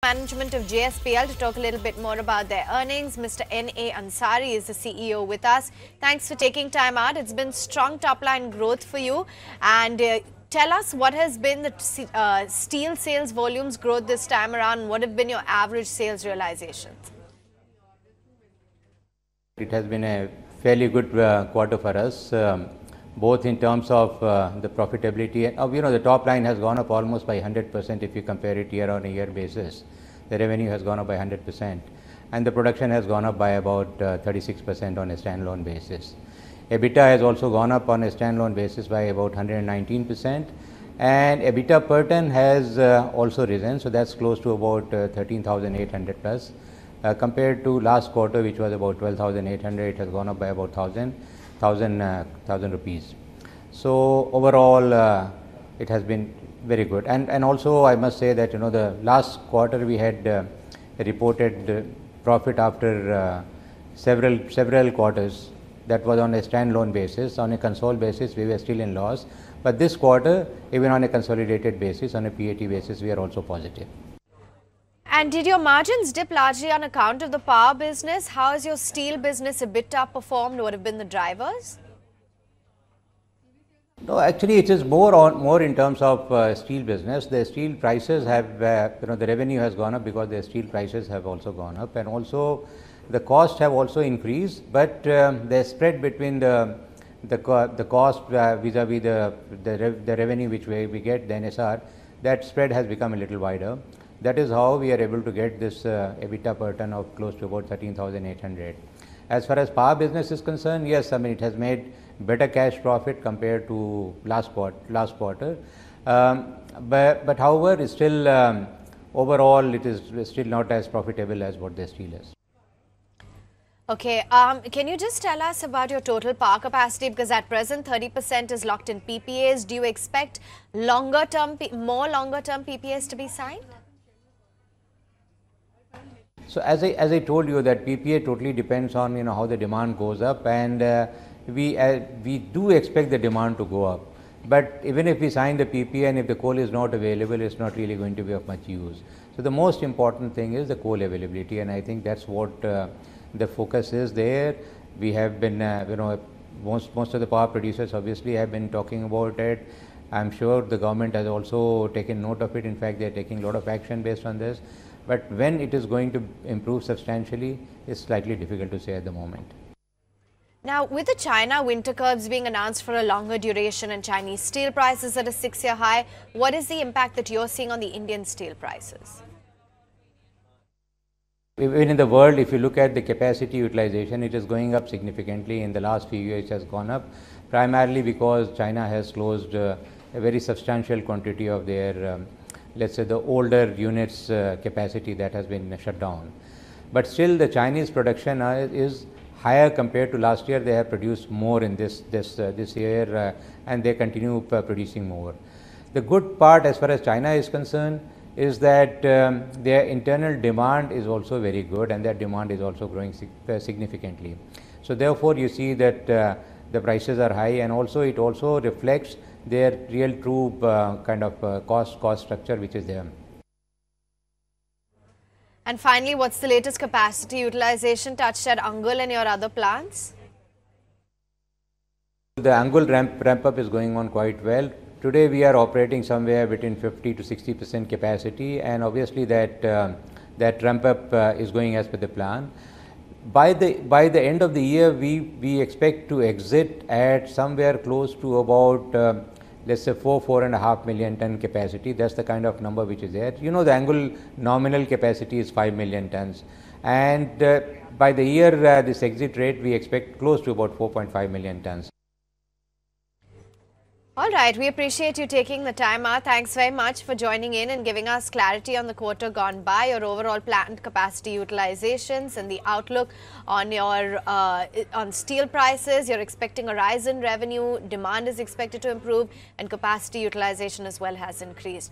Management of JSPL to talk a little bit more about their earnings. Mr. N.A. Ansari is the CEO with us. Thanks for taking time out. It's been strong top-line growth for you. And tell us what has been the steel sales volumes growth this time around. What have been your average sales realizations? It has been a fairly good quarter for us, both in terms of the profitability. The top line has gone up almost by 100% if you compare it year-on-year basis. The revenue has gone up by 100%, and the production has gone up by about 36% on a standalone basis. EBITDA has also gone up on a standalone basis by about 119%, and EBITDA per ton has also risen, so that's close to about 13,800 plus. Compared to last quarter, which was about 12,800, it has gone up by about 1,000 rupees. So overall, it has been very good. And also, I must say that the last quarter we had reported profit after several quarters. That was on a standalone basis. On a consolidated basis, we were still in loss. But this quarter, even on a consolidated basis, on a PAT basis, we are also positive. And did your margins dip largely on account of the power business? How has your steel business EBITDA performed? What have been the drivers? No, actually, it is more in terms of steel business. The steel prices have, the revenue has gone up because the steel prices have also gone up, and also the costs have also increased. But the spread between the cost vis-a-vis the revenue which we get, the NSR, that spread has become a little wider. That is how we are able to get this EBITDA per ton of close to about 13,800. As far as power business is concerned, yes, it has made better cash profit compared to last quarter. But however, it's still overall it is still not as profitable as what the steel is. Okay, can you just tell us about your total power capacity, because at present 30% is locked in PPAs. Do you expect more longer-term PPAs to be signed? So as I told you, that PPA totally depends on how the demand goes up, and we do expect the demand to go up. But even if we sign the PPA and if the coal is not available, it's not really going to be of much use. So the most important thing is the coal availability, and I think that's what the focus is there. We have been, most of the power producers obviously have been talking about it. I'm sure the government has also taken note of it. In fact, they are taking a lot of action based on this. But when it is going to improve substantially, it's slightly difficult to say at the moment. Now, with the China winter curbs being announced for a longer duration and Chinese steel prices at a 6-year high, what is the impact that you're seeing on the Indian steel prices? Even in the world, if you look at the capacity utilization, it is going up significantly. In the last few years, it has gone up, primarily because China has closed a very substantial quantity of their let's say the older units capacity that has been shut down. But still the Chinese production is higher compared to last year. They have produced more in this year, and they continue producing more. The good part as far as China is concerned is that their internal demand is also very good, and that demand is also growing significantly. So therefore you see that the prices are high, and also it also reflects their real true kind of cost structure which is there. And finally, what's the latest capacity utilization touched at Angul and your other plants? The Angul ramp up is going on quite well. Today we are operating somewhere between 50 to 60% capacity, and obviously that ramp up is going as per the plan. By the end of the year, we expect to exit at somewhere close to about let's say 4.5 million ton capacity. That's the kind of number which is there. The Angul nominal capacity is 5 million tons, and by the year this exit rate we expect close to about 4.5 million tons. All right, we appreciate you taking the time out. Thanks very much for joining in and giving us clarity on the quarter gone by, your overall plant capacity utilizations and the outlook on your on steel prices. You're expecting a rise in revenue, demand is expected to improve, and capacity utilization as well has increased.